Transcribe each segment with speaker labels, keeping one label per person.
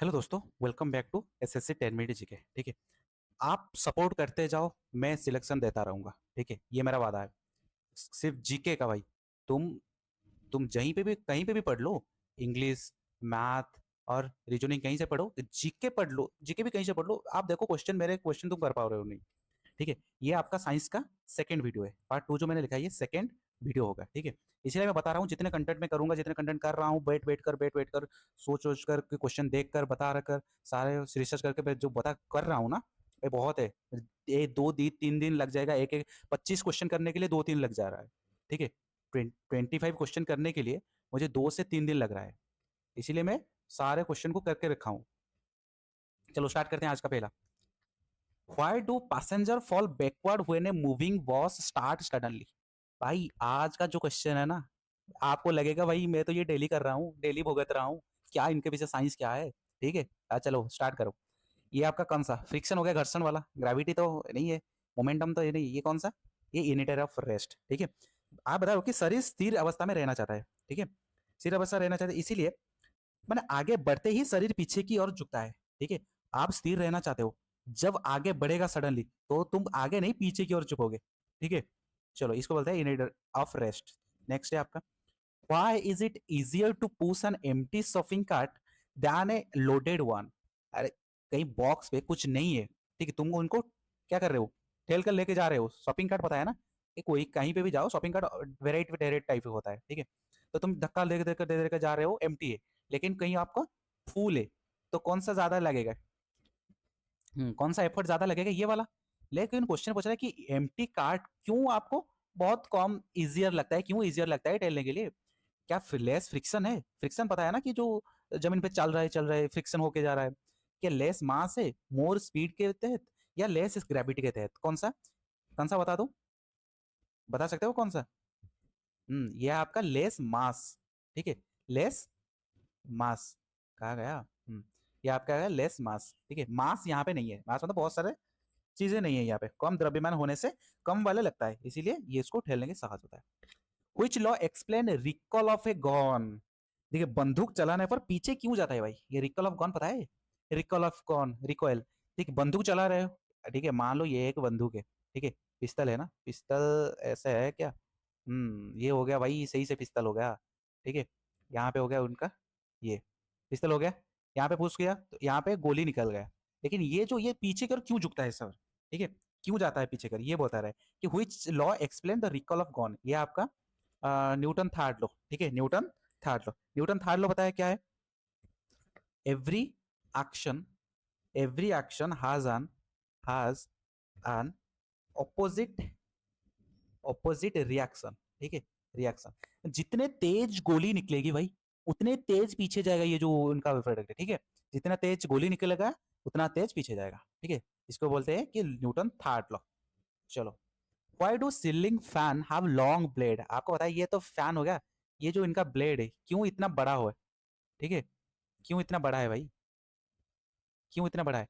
Speaker 1: Hello दोस्तों, welcome back to SSC 10 minute GK. ठीक है, आप सपोर्ट करते जाओ, मैं सिलेक्शन देता रहूंगा। ठीक है, ये मेरा वादा है। सिर्फ जीके का भाई। तुम तुम कहीं पे भी पढ़ लो। इंग्लिश, मैथ और रीजनिंग कहीं से पढ़ो, जीके पढ़ लो, जीके भी कहीं से पढ़ लो। आप देखो क्वेश्चन, मेरे क्वेश्चन तुम कर पा रहे हो नहीं। ठीक है, ये आपका साइंस का सेकंड वीडियो है। पार्ट 2 जो मैंने लिखा है ये सेकंड वीडियो होगा। ठीक है, इसलिए मैं बता रहा हूँ जितने कंटेंट में करूंगा, जितने कंटेंट कर रहा हूँ, बैठ बैठ कर सोच सोच कर क्वेश्चन देख कर बता रख कर सारे रिसर्च करके मैं जो बता कर रहा हूँ ना, ये बहुत है। ये 2 दिन 3 दिन लग जाएगा, एक एक 25 क्वेश्चन करने के लिए 2 3 लग जा रहा है। ठीक है, 25 क्वेश्चन करने के लिए मुझे 2 से 3 दिन लग रहा है। इसीलिए मैं सारे क्वेश्चन को करके रखा हूँ। चलो स्टार्ट करते हैं आज का पहला। Why do passenger fall backward when a moving bus start suddenly? भाई आज का जो क्वेश्चन है ना, आपको लगेगा भाई मैं तो ये डेली कर रहा हूँ, डेली भुगत रहा हूँ, क्या इनके पीछे साइंस क्या है। ठीक है, चलो स्टार्ट करो। ये आपका कौन सा फ्रिक्शन हो गया, घर्षण वाला। ग्रेविटी तो नहीं है, मोमेंटम तो ये नहीं, ये कौन सा, ये इनिटर ऑफ रेस्ट। ठीक है, आप बताओ कि शरीर स्थिर अवस्था में रहना चाहता है। ठीक है, स्थिर अवस्था रहना चाहते हैं, इसीलिए मैंने आगे बढ़ते ही शरीर पीछे की ओर झुकता है। ठीक है, आप स्थिर रहना चाहते हो, जब आगे बढ़ेगा सडनली तो तुम आगे नहीं पीछे की ओर झुकोगे। ठीक है, चलो इसको बोलते हैं इनिटर ऑफ रेस्ट। नेक्स्ट है आपका, why is it easier to push an empty shopping cart than a loaded one? अरे कहीं बॉक्स पे कुछ नहीं है, ठीक है, तुम उनको क्या कर रहे हो, ठेल कर लेके जा रहे हो। शॉपिंग कार्ट पता है ना, कि कोई कहीं पे भी जाओ shopping cart variety variety type का होता है। ठीक है, तो तुम धक्का दे कर जा रहे हो, एम्प्टी है, लेकिन कहीं आपका फूल है, तो कौन सा ज्यादा लगेगा, कौन सा एफर्ट ज्यादा लगेगा, ये वाला। लेकिन क्वेश्चन पूछ रहा है कि एम्प्टी कार्ट क्यों आपको बहुत कम इजियर लगता है, क्यों इजियर लगता है टेलने के लिए? क्या लेस फ्रिक्शन है? फ्रिक्शन पता है ना, कि जो जमीन पे चल रहा है फ्रिक्शन होके जा रहा है। क्या लेस मास है मोर स्पीड के तहत, या लेस ग्रेविटी के तहत? कौन सा बता दो, बता सकते हो कौन सा? ये आपका लेस मास। ठीक है, लेस मास कहा गया। ये आपका है लेस मास। ठीक है, मास यहाँ पे नहीं है, मास मतलब बहुत सारे चीजें नहीं है यहाँ पे, कम द्रव्यमान होने से कम वाले लगता है, इसीलिए ये इसको ठहरने के साहस होता है। Which law explain recall of a gun? देखिए, बंदूक चलाने पर पीछे क्यों जाता है भाई, ये रिकॉल ऑफ गन पता है? Recall of gun, recoil. ठीक है, बंदूक चला रहे हो, ठीक है, मान लो ये एक बंदूक है। ठीक है, पिस्तल है ना, पिस्तल ऐसा है क्या? ये हो गया भाई, सही से पिस्तल हो गया। ठीक है, यहाँ पे हो गया उनका, ये पिस्तल हो गया। यहाँ पे पुश किया तो यहाँ पे गोली निकल गया। लेकिन ये जो ये पीछे कर क्यों झुकता है सर? ठीक है, क्यों जाता है पीछे कर, ये बता रहा है कि which law explain the recall of gun. ये आपका न्यूटन थर्ड लॉ। ठीक है, न्यूटन थर्ड लॉ बताया क्या है? Every action every action has an opposite opposite reaction. ठीक है, रिएक्शन, जितने तेज गोली निकलेगी भाई उतने तेज पीछे जाएगा ये जो उनका प्रोडक्ट है। ठीक है, जितना तेज गोली निकलेगा उतना तेज पीछे जाएगा। ठीक है, इसको बोलते हैं कि न्यूटन थर्ड लॉ। चलो, why do ceiling fan have long blade? आपको पता है ये तो फैन हो गया, ये जो इनका ब्लेड है क्यों इतना बड़ा हो है? ठीक है, क्यों इतना बड़ा है भाई, क्यों इतना बड़ा है?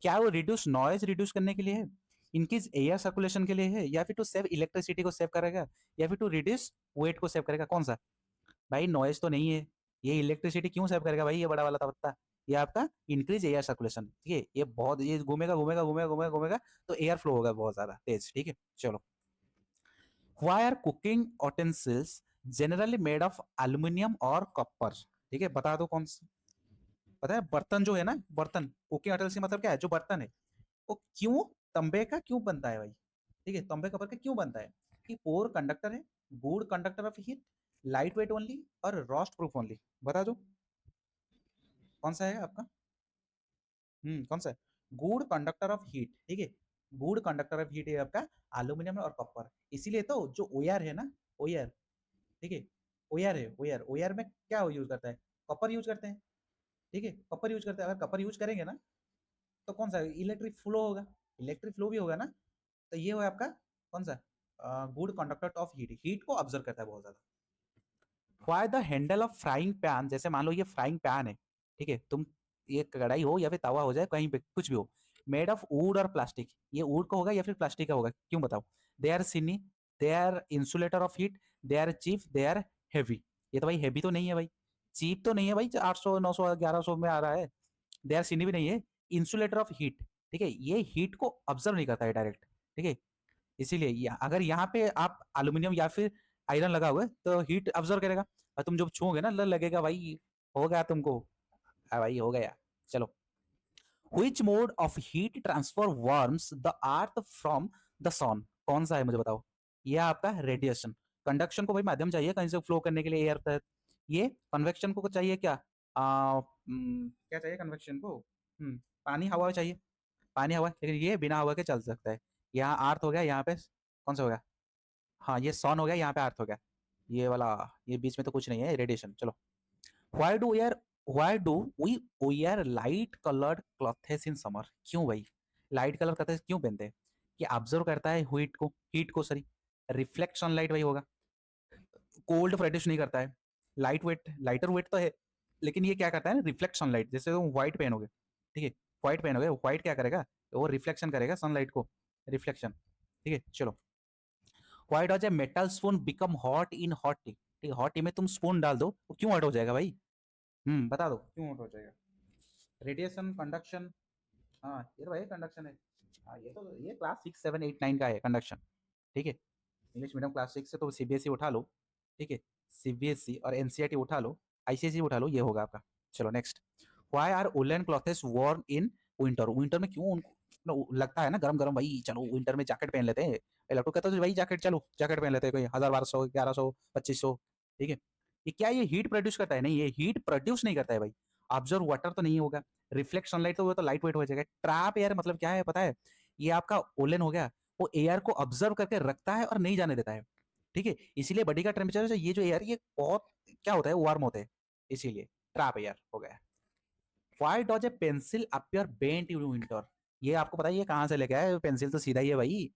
Speaker 1: क्या वो रिड्यूस नॉइज रिड्यूस करने के लिए है, इनकीज एयर सर्कुलेशन के लिए है, या फिर टू सेव इलेक्ट्रिसिटी को सेव करेगा, या फिर टू रिड्यूस वेट को सेव करेगा? कौन सा? भाई नॉइज तो नहीं है, ये इलेक्ट्रिसिटी क्यों सेव करेगा भाई, ये बड़ा वाला था पत्ता। ये आपका इंक्रीज एयर सर्कुलेशन। ठीक है, ये बहुत, ये घूमेगा घूमेगा घूमेगा घूमेगा घूमेगा तो एयर फ्लो होगा बहुत ज्यादा तेज। ठीक है, चलो, Why are cooking utensils generally made of aluminium और copper? ठीक है, बता दो कौन सा। पता है बर्तन जो है ना, बर्तन कुकिंग utensils मतलब क्या है, जो बर्तन है वो क्यों तांबे का क्यों बनता है भाई? ठीक है, तांबे का बर्तन क्यों बनता है? कि पोर कंडक्टर है, good conductor of heat, light weight only और रोस्ट प्रूफ ओनली। बता दो कौन सा है आपका। कौन सा है? Good conductor of heat. ठीक है, गुड कंडक्टर ऑफ हीट है आपका एल्यूमिनियम और कॉपर। इसीलिए तो जो ओयर है ना, ओयर, ठीक है, ओयर है, ओयर, ओयर में क्या यूज करता है, कॉपर यूज करते हैं। ठीक है, कॉपर यूज करते हैं, अगर कॉपर यूज करेंगे ना तो कौन सा इलेक्ट्रिक फ्लो होगा, इलेक्ट्रिक फ्लो भी होगा ना। तो ये हो आपका कौन सा, good conductor of heat, heat को ऑब्जर्व करता है बहुत ज्यादा। Why the handle of frying pan, जैसे मान लो ये फ्राइंग पैन है, ठीक है, तुम ये कढ़ाई हो या फिर तवा हो जाए कहीं पे कुछ भी हो, मेड ऑफ वुड और प्लास्टिक, ये वुड का होगा या फिर प्लास्टिक का होगा, क्यों बताओ? They are shiny, they are insulator of heat, they are cheap, they are heavy. ये तो भाई हैवी तो नहीं है भाई, चीप तो नहीं है भाई, 800 900 1100 में आ रहा है। दे आर सीनी भी नहीं है, इंसुलेटर ऑफ हीट, ठीक है, ये हीट को ऑब्जर्व नहीं करता है डायरेक्ट, ठीक है, इसीलिए अगर यहाँ पे आप एल्यूमिनियम या फिर आयरन लगा हुआ है तो हीट ऑब्जर्व करेगा, और तुम जब छूओगे ना लगेगा भाई हो गया तुमको, भाई हो गया। चलो, which mode of heat transfer warms the earth from the sun, कौन सा है मुझे बताओ। ये आपका रेडिएशन, कंडक्शन को भाई माध्यम चाहिए कहीं से फ्लो करने के लिए एयर तक, ये कन्वेक्शन को चाहिए क्या, क्या चाहिए कन्वेक्शन को, पानी हवा चाहिए, पानी हवा, लेकिन ये बिना हवा के चल सकता है। यहाँ अर्थ हो गया, यहाँ पे कौन सा हो गया, हाँ ये सन हो गया, यहाँ पे अर्थ हो गया, ये वाला, ये बीच में तो कुछ नहीं है रेडिएशन। चलो, व्हाई डू यार, why do we wear light coloured clothes in summer, क्यों भाई लाइट कलर क्लॉथेस क्यों पहनते हैं, कि ऑब्जर्व करता है हीट को सॉरी, रिफ्लेक्ट सनलाइट भाई होगा, कोल्ड प्रोड्यूस नहीं करता है, लाइट वेट लाइटर वेट तो है, लेकिन ये क्या करता है ना, रिफ्लेक्ट सनलाइट, जैसे तुम व्हाइट पहनोगे, ठीक है, व्हाइट पहनोगे, व्हाइट क्या करेगा, वो रिफ्लेक्शन करेगा सनलाइट को, रिफ्लेक्शन, ठीक है। चलो, why does a metal spoon become hot in hot T, ठीक है, हॉट टी में तुम स्पून डाल दो वो क्यों हॉट हो जाएगा भाई, बता दो क्यों हॉट हो जाएगा, रेडिएशन, कंडक्शन, हाँ ये तो भाई कंडक्शन है, हाँ ये तो ये क्लास 6 7 8 9 का है कंडक्शन, ठीक है, इंग्लिश मीडियम क्लास 6 से तो सीबीएसई उठा लो, ठीक है, सीबीएसई और एनसीईआरटी उठा लो, आईसीएसई उठा लो, ये होगा आपका। चलो next, why are woollen clothes warm in winter, winter में क्यों उनको लगता है ना गरम गरम, भाई चलो विंटर में जैकेट पहन लेते हैं, लट्टू कहता है भाई जैकेट, चलो जैकेट पहन लेते हैं, कोई 1000 1200 1100 2500, ठीक है, ये क्या ये हीट प्रोड्यूस करता है, नहीं ये हीट प्रोड्यूस नहीं करता है भाई, ऑब्जर्व वाटर तो नहीं होगा, रिफ्लेक्ट सनलाइट तो वो तो लाइट वेट हो जाएगा, ट्रैप एयर मतलब क्या है पता है, ये आपका ओलन हो गया, वो एयर को ऑब्जर्व करके रखता है और नहीं जाने देता है, ठीक है, इसीलिए बॉडी का टेम्परेचर, ये जो एयर ये बहुत क्या होता है वार्म होता है, इसीलिए ट्रैप एयर हो गया। Why does a pencil appear bent in winter, ये आपको पता है ये कहाँ से लेके आया, पेंसिल तो सीधा ही है भाई,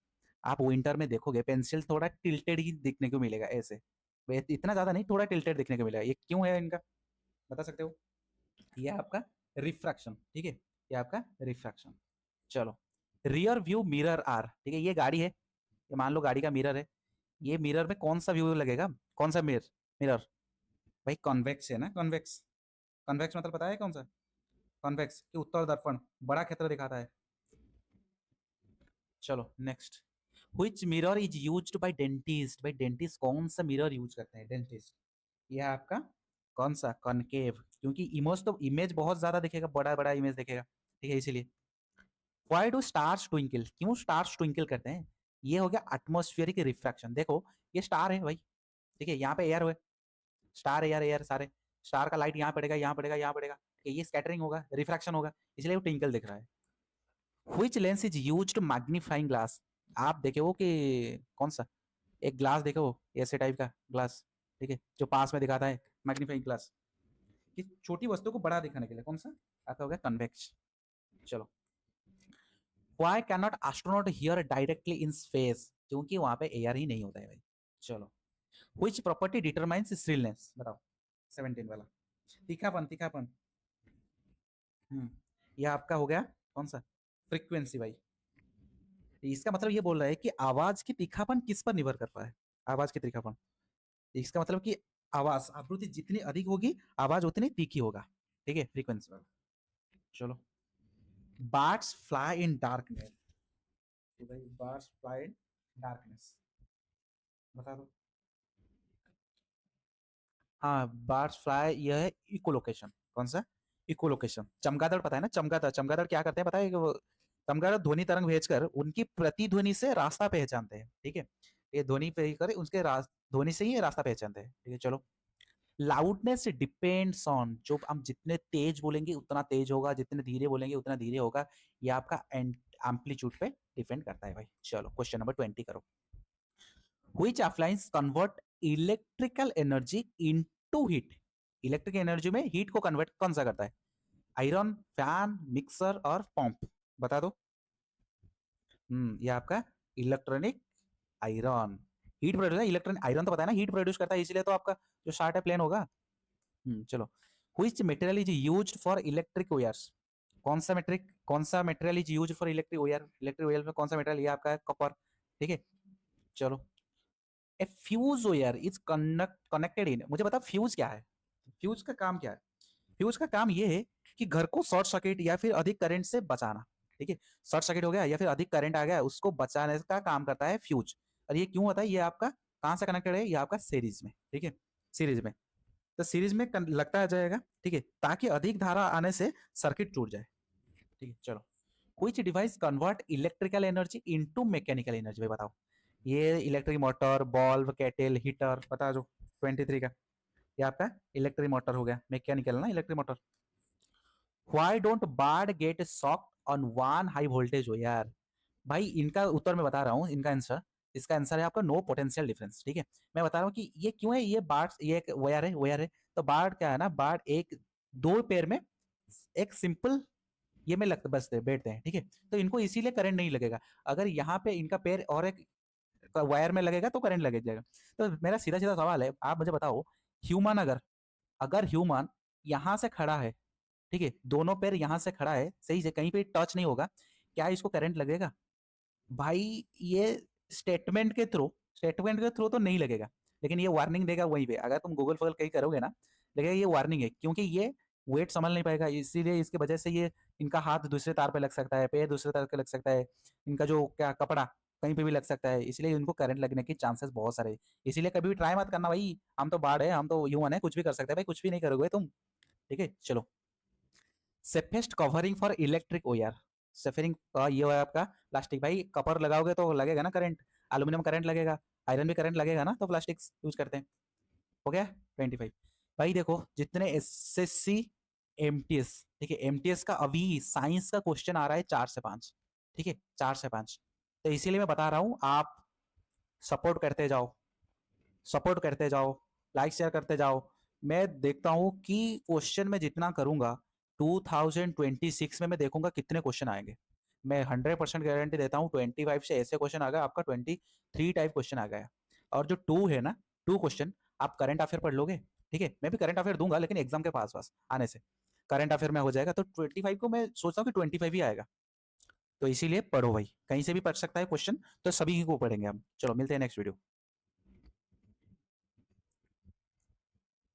Speaker 1: आप विंटर में देखोगे पेंसिल थोड़ा टिल्टेड ही दिखने को मिलेगा ऐसे, इतना ज्यादा नहीं, थोड़ा टिल्टेड दिखने को मिलेगा, ये क्यों है इनका, बता सकते हो, ये आपका रिफ्रैक्शन, ठीक है, ये आपका रिफ्रैक्शन। चलो, रियर व्यू मिरर आर, ठीक है, ये गाड़ी है, ये मान लो गाड़ी का मिरर है, ये मिरर में कौन सा व्यू लगेगा, कौन सा मिरर, मिरर भाई कॉन्वेक्स है ना, कॉन्वेक्स, कॉन्वेक्स मतलब पता है कौन सा, कॉन्वेक्स कि उत्तर दर्पण, बड़ा क्षेत्र दिखाता है। चलो next, which mirror is used by dentist, भाई डेंटिस्ट कौन सा मिरर यूज करते हैं डेंटिस्ट, ये आपका कौन सा, कॉनकेव, क्योंकि इमेज तो इमेज बहुत ज्यादा दिखेगा, बड़ा बड़ा इमेज दिखेगा, ठीक है, इसीलिए। व्हाई डू स्टार्स ट्विंकल, क्यों स्टार्स ट्विंकल करते हैं, ये हो गया एटमॉस्फेरिक रिफ्रैक्शन, देखो ये स्टार है भाई, ठीक है, यहाँ पे एयर हुए, स्टार एयर एयर सारे, स्टार का लाइट यहाँ पड़ेगा यहाँ पड़ेगा यहाँ पड़ेगा, ठीक है, ये स्कैटरिंग होगा, रिफ्रैक्शन होगा, इसलिए वो ट्विंकल दिख रहा है। Which lens is used magnifying glass, आप देखे हो कि कौन सा, एक ग्लास देखो ऐसे टाइप का ग्लास, ठीक है, जो पास में दिखाता है, मैग्नीफाइंग ग्लास, कि छोटी वस्तु को बड़ा दिखाने के लिए, कौन सा आपका हो गया कन्वेक्स। चलो, why can not astronaut here directly in space, क्योंकि वहां पे एयर ही नहीं होता है भाई। चलो, व्हिच प्रॉपर्टी डिटरमाइंस स्टिलनेस, बताओ 17 वाला, तीखापन तीखापन, हम्म ये आपका हो गया कौन सा, फ्रीक्वेंसी भाई, इसका मतलब ये बोल रहा है कि आवाज की तीखापन किस पर निर्भर करता है, आवाज की तीखापन, इसका मतलब कि आवाज आवृत्ति जितनी अधिक होगी आवाज उतनी तीखी होगा, ठीक है, फ्रीक्वेंसी पर। चलो, बर्ड्स फ्लाई इन डार्कनेस, भाई बर्ड्स फ्लाई इन डार्कनेस, बता दो, हाँ बर्ड्स फ्लाई, यह है इकोलोकेशन, कौन सा, इकोलोकेशन, चमगादड़ पता है ना, चमगादड़, चमगादड़ क्या करते हैं पता है कि वो चमगादड़ ध्वनि तरंग भेजकर उनकी प्रतिध्वनि से रास्ता पहचानते हैं, ठीक है, ये ध्वनि पे कर उसके ध्वनि से ही रास्ता पहचानते हैं, ठीक है। चलो, लाउडनेस डिपेंड्स ऑन, जो हम जितने तेज बोलेंगे उतना तेज होगा, जितने धीरे बोलेंगे उतना धीरे होगा, ये आपका एम्पलीट्यूड पे डिपेंड करता है भाई। चलो क्वेश्चन नंबर 20 करो, which appliance convert electrical energy into heat, electric energy में हीट को कन्वर्ट कौन सा करता है, आयरन, फैन, मिक्सर और पंप, बता दो। ये आपका electronic iron, heat produce, electronic iron तो पता है ना हीट प्रोड्यूस करता है, इसलिए तो आपका जो शार्ट है प्लेन होगा। चलो, which material is used for electric wires, कौन सा material is used for electric wire, electric wire में कौन सा मटेरियल, ये आपका है कॉपर, ठीक है। चलो, a fuse wire is connected in, मुझे बता फ्यूज क्या है, फ्यूज का काम क्या है, फ्यूज का काम ये है कि घर को शॉर्ट सर्किट या फिर अधिक करंट से बचाना। ठीक है, शॉर्ट सर्किट हो गया या फिर अधिक करंट आ गया, उसको बचाने का काम करता है फ्यूज। और ये क्यों होता है, ये आपका कहाँ से कनेक्टेड है, ये आपका सीरीज में। ठीक है, सीरीज में, तो सीरीज में लगता जाएगा। ठीक है, ताकि अधिक धारा आने से सर्किट टूट जाए। ठीक है, चलो, which device convert electrical energy into mechanical energy, भाई बताओ। ये electric motor, bulb, kettle, heater, बता जो 23 का। ये आपका इलेक्ट्रिक मोटर हो गया, मैकेनिकल ना electric motor. Why don't bird get shock on one high voltage हो यार। भाई इनका उत्तर मैं बता रहा हूँ, इनका आंसर, इसका आंसर है आपका नो पोटेंशियल डिफरेंस। ठीक है, मैं बता रहा हूँ कि ये क्यों है, ये बार्ड, ये एक वायर है, वायर है। तो बार्ड क्या है ना, बार्ड एक दो पेयर में एक सिंपल ये में लगते बसते बैठते हैं। ठीक है, तो इनको इसीलिए करंट नहीं लगेगा। अगर यहाँ पे इनका पैर और एक वायर में लगेगा तो करंट लग जाएगा। तो मेरा सीधा सीधा सवाल है, आप मुझे बताओ, ह्यूमन अगर अगर ह्यूमन यहाँ से खड़ा है, ठीक है, दोनों पैर यहाँ से खड़ा है, सही से कहीं पे टच नहीं होगा, क्या इसको करंट लगेगा? भाई ये स्टेटमेंट के थ्रू तो नहीं लगेगा, लेकिन ये वार्निंग देगा वहीं पे, अगर तुम गूगल फगल कहीं करोगे ना, लगेगा ये वार्निंग है, क्योंकि ये वेट संभाल नहीं पाएगा, इसीलिए इसके वजह से ये इनका हाथ दूसरे तार पे लग सकता है, पैर दूसरे तार पे लग सकता है, इनका जो क्या कपड़ा कहीं पे भी लग सकता है, इसलिए इनको करंट लगने के चांसेस बहुत सारे हैं। इसीलिए कभी भी ट्राई मत करना भाई, हम तो बाढ़ है, हम तो ह्यूमन है, कुछ भी कर सकते हैं भाई, कुछ भी नहीं करोगे तुम। ठीक है, चलो, safest covering for electric wire, सेफरिंग का ये है आपका प्लास्टिक। भाई कपर लगाओगे तो लगेगा ना करंट, एल्यूमिनियम करंट लगेगा, आयरन भी करंट लगेगा ना, तो प्लास्टिक यूज करते हैं। हो गया 25। भाई देखो, जितने एसएससी एमटीएस, ठीक है, एमटीएस का अभी साइंस का क्वेश्चन आ रहा है 4 से 5। ठीक है, 4 से 5, तो इसीलिए मैं बता रहा हूँ, आप सपोर्ट करते जाओ, सपोर्ट करते जाओ, लाइक शेयर करते जाओ। मैं देखता हूँ कि क्वेश्चन में जितना करूंगा 2026 में मैं देखूंगा कितने क्वेश्चन आएंगे। मैं 100% गारंटी देता हूँ, 25 से ऐसे क्वेश्चन आ गए, आपका 23 टाइप क्वेश्चन आ गया। और जो 2 है ना, 2 क्वेश्चन आप करंट अफेयर पढ़ लोगे। ठीक है, मैं भी करंट अफेयर दूंगा, लेकिन एग्जाम के पास पास आने से करंट अफेयर में हो जाएगा, तो 25 को मैं सोचता हूँ कि 25 ही आएगा। तो इसीलिए पढ़ो भाई, कहीं से भी पढ़ सकता है क्वेश्चन, तो सभी को पढ़ेंगे हम। चलो मिलते हैं नेक्स्ट वीडियो।